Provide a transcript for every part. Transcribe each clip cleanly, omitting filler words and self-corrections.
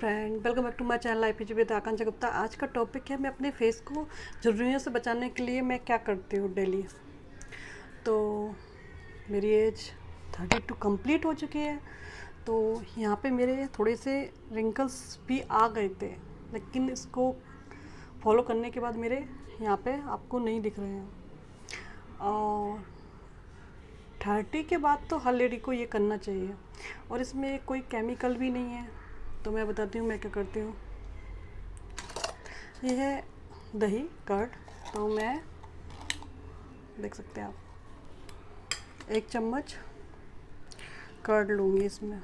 Friend, welcome back to my channel IPG with Akanksha Gupta. आज का topic है मैं अपने फेस को झुर्रियों से बचाने के लिए मैं क्या करती हूँ डेली। तो मेरी एज 32 कंप्लीट हो चुकी है। तो यहाँ पे मेरे थोड़े से रिंकल्स भी आ गए थे, लेकिन इसको फॉलो करने के बाद मेरे यहाँ पे आपको नहीं दिख रहे हैं। और 30 के बाद तो हर लेडी को ये करना चाहिए, और इसमें कोई केमिकल भी नहीं है। तो मैं बताती हूँ मैं क्या करती हूँ। ये है दही कर्ड। तो मैं देख सकते हैं आप 1 चम्मच कर्ड लूँगी इसमें।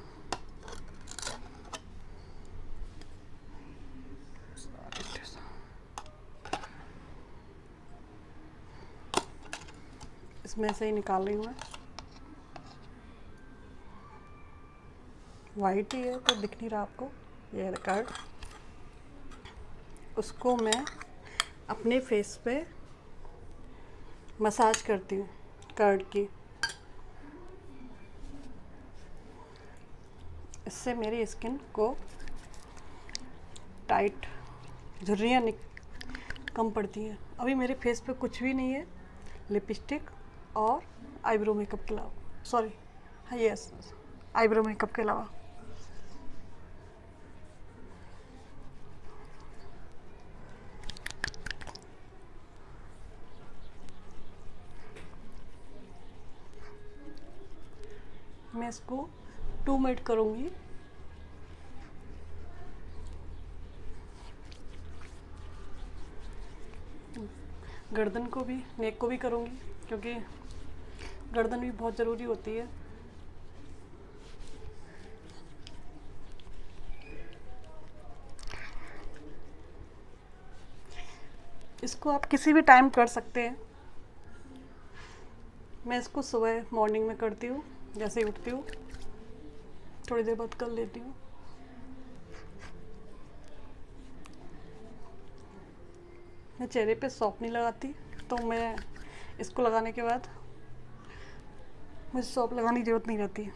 इसमें से ही निकाल रही हूँ मैं। वाइट ही है तो दिख नहीं रहा आपको। ये है कर्ड। उसको मैं अपने फेस पे मसाज करती हूँ कर्ड की। इससे मेरी स्किन को टाइट झुर्रियाँ कम पड़ती हैं। अभी मेरे फेस पे कुछ भी नहीं है, लिपस्टिक और आईब्रो मेकअप के अलावा। सॉरी, हाँ यस, आईब्रो मेकअप के अलावा। मैं इसको 2 मिनट करूँगी। गर्दन को भी, नेक को भी करूँगी, क्योंकि गर्दन भी बहुत ज़रूरी होती है। इसको आप किसी भी टाइम कर सकते हैं। मैं इसको सुबह मॉर्निंग में करती हूँ, जैसे ही उठती हूँ, थोड़ी देर बाद कर लेती हूँ। मैं चेहरे पे सौंफ नहीं लगाती, तो मैं इसको लगाने के बाद मुझे सौंफ लगाने की ज़रूरत नहीं रहती।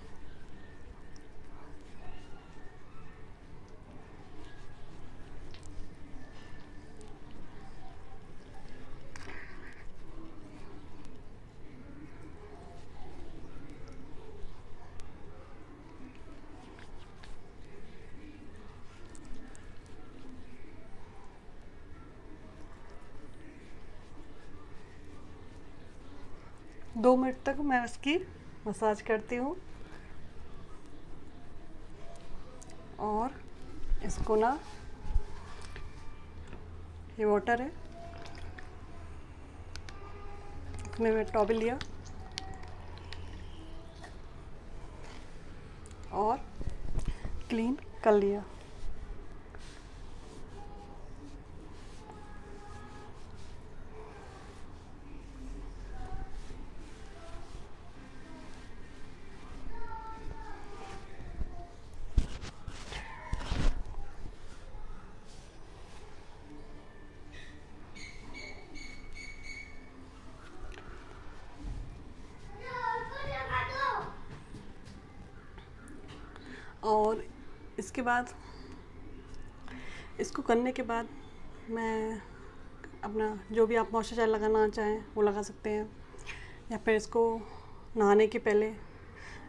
दो मिनट तक मैं इसकी मसाज करती हूँ, और इसको ना, ये वाटर है, इसमें मैं टॉवल लिया और क्लीन कर लिया। और इसके बाद, इसको करने के बाद मैं अपना जो भी आप मॉइस्चराइज़र लगाना चाहें वो लगा सकते हैं, या फिर इसको नहाने के पहले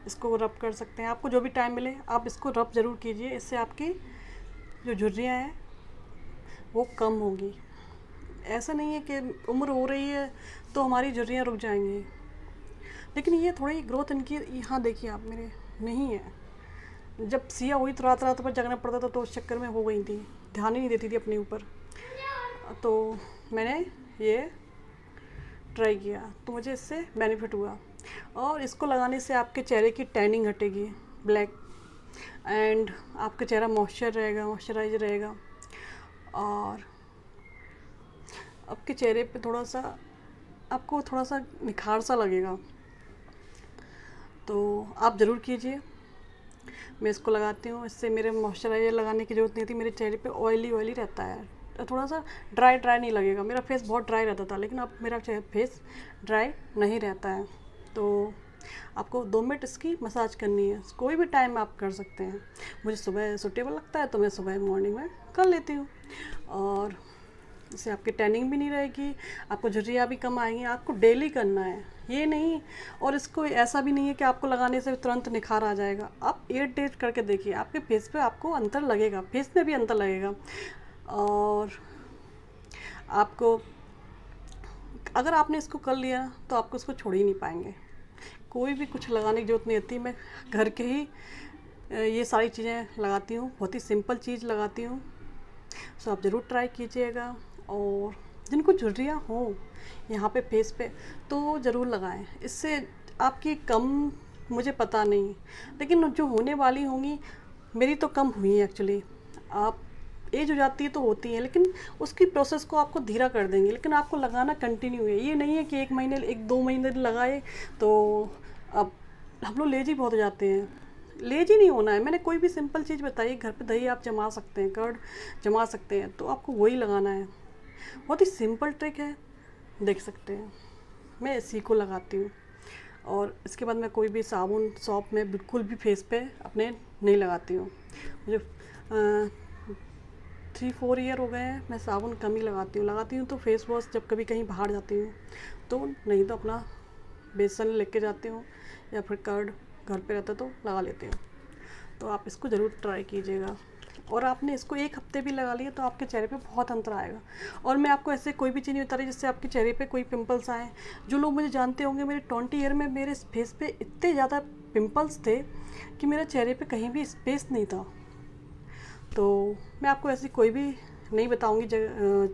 इसको रब कर सकते हैं। आपको जो भी टाइम मिले आप इसको रब ज़रूर कीजिए। इससे आपकी जो झुर्रियाँ हैं वो कम होगी। ऐसा नहीं है कि उम्र हो रही है तो हमारी झुर्रियाँ रुक जाएंगी, लेकिन ये थोड़ी ग्रोथ इनकी, यहाँ देखिए आप, मेरे नहीं है। जब सिया हुई तो रात रात भर जगना पड़ता था, तो उस चक्कर में हो गई थी, ध्यान ही नहीं देती थी अपने ऊपर। तो मैंने ये ट्राई किया तो मुझे इससे बेनिफिट हुआ। और इसको लगाने से आपके चेहरे की टैनिंग हटेगी, ब्लैक, एंड आपका चेहरा मॉइस्चराइज रहेगा, और आपके चेहरे पे थोड़ा सा, आपको थोड़ा सा निखार सा लगेगा। तो आप ज़रूर कीजिए। मैं इसको लगाती हूँ, इससे मेरे मॉइस्चराइज़र लगाने की ज़रूरत नहीं थी। मेरे चेहरे पे ऑयली रहता है, थोड़ा सा ड्राई नहीं लगेगा। मेरा फेस बहुत ड्राई रहता था, लेकिन अब मेरा फेस ड्राई नहीं रहता है। तो आपको 2 मिनट इसकी मसाज करनी है, कोई भी टाइम आप कर सकते हैं। मुझे सुबह सूटेबल लगता है तो मैं सुबह मॉर्निंग में कर लेती हूँ, और इससे आपकी टैनिंग भी नहीं रहेगी, आपको झुर्रियाँ भी कम आएंगी। आपको डेली करना है, ये नहीं, और इसको ऐसा भी नहीं है कि आपको लगाने से तुरंत निखार आ जाएगा। आप 8 डेज करके देखिए, आपके फेस पे आपको अंतर लगेगा, फेस में भी अंतर लगेगा। और आपको अगर आपने इसको कर लिया तो आपको इसको छोड़ ही नहीं पाएंगे। कोई भी कुछ लगाने की ज़रूरत नहीं होती, मैं घर के ही ये सारी चीज़ें लगाती हूँ, बहुत ही सिंपल चीज़ लगाती हूँ। सो आप ज़रूर ट्राई कीजिएगा, और जिनको झुर्रियाँ हों यहाँ पे फेस पे तो ज़रूर लगाएं। इससे आपकी कम मुझे पता नहीं, लेकिन जो होने वाली होंगी, मेरी तो कम हुई है एक्चुअली। आप एज हो जाती है तो होती है, लेकिन उसकी प्रोसेस को आपको धीरा कर देंगे, लेकिन आपको लगाना कंटिन्यू है। ये नहीं है कि 1 महीने 1-2 महीने लगाए तो अब हम लोग लेजी बहुत हो जाते हैं। लेजी नहीं होना है, मैंने कोई भी सिंपल चीज़ बताई, घर पे दही आप जमा सकते हैं, कर्ड जमा सकते हैं, तो आपको वही लगाना है। बहुत ही सिंपल ट्रिक है, देख सकते हैं। मैं इसी को लगाती हूँ, और इसके बाद मैं कोई भी साबुन सॉप में बिल्कुल भी फेस पे अपने नहीं लगाती हूँ। मुझे 3-4 ईयर हो गए हैं, मैं साबुन कम ही लगाती हूँ तो फेस वॉश जब कभी कहीं बाहर जाती हूँ तो, नहीं तो अपना बेसन लेके जाती हूँ, या फिर कर्ड घर पे रहता तो लगा लेती हूँ। तो आप इसको ज़रूर ट्राई कीजिएगा, और आपने इसको 1 हफ्ते भी लगा लिया तो आपके चेहरे पे बहुत अंतर आएगा। और मैं आपको ऐसे कोई भी चीज़ नहीं बता रही जिससे आपके चेहरे पे कोई पिंपल्स आए। जो लोग मुझे जानते होंगे, मेरे 20 ईयर में मेरे फेस पे इतने ज़्यादा पिंपल्स थे कि मेरे चेहरे पे कहीं भी स्पेस नहीं था। तो मैं आपको ऐसी कोई भी नहीं बताऊंगी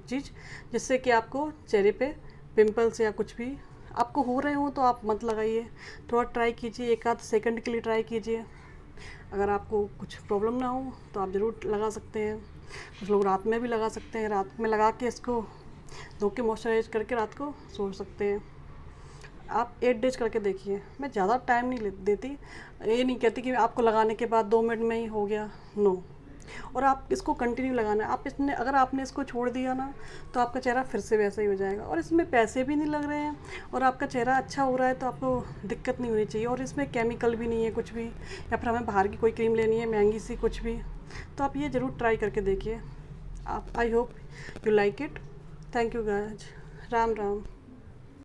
चीज़ जिससे कि आपको चेहरे पे पिंपल्स या कुछ भी आपको हो रहे हो तो आप मत लगाइए। थोड़ा ट्राई कीजिए, 1-8 सेकंड के लिए ट्राई कीजिए। अगर आपको कुछ प्रॉब्लम ना हो तो आप ज़रूर लगा सकते हैं। कुछ लोग रात में भी लगा सकते हैं, रात में लगा के इसको धो के मॉइस्चराइज करके रात को सो सकते हैं। आप 8 डेज करके देखिए, मैं ज़्यादा टाइम नहीं देती। ये नहीं कहती कि आपको लगाने के बाद 2 मिनट में ही हो गया, नो। और आप इसको कंटिन्यू लगाना है। अगर आपने इसको छोड़ दिया ना तो आपका चेहरा फिर से वैसा ही हो जाएगा, और इसमें पैसे भी नहीं लग रहे हैं, और आपका चेहरा अच्छा हो रहा है तो आपको दिक्कत नहीं होनी चाहिए। और इसमें केमिकल भी नहीं है कुछ भी, या फिर हमें बाहर की कोई क्रीम लेनी है महंगी सी कुछ भी। तो आप ये ज़रूर ट्राई करके देखिए। आप I hope you like it. Thank you guys. Ram Ram.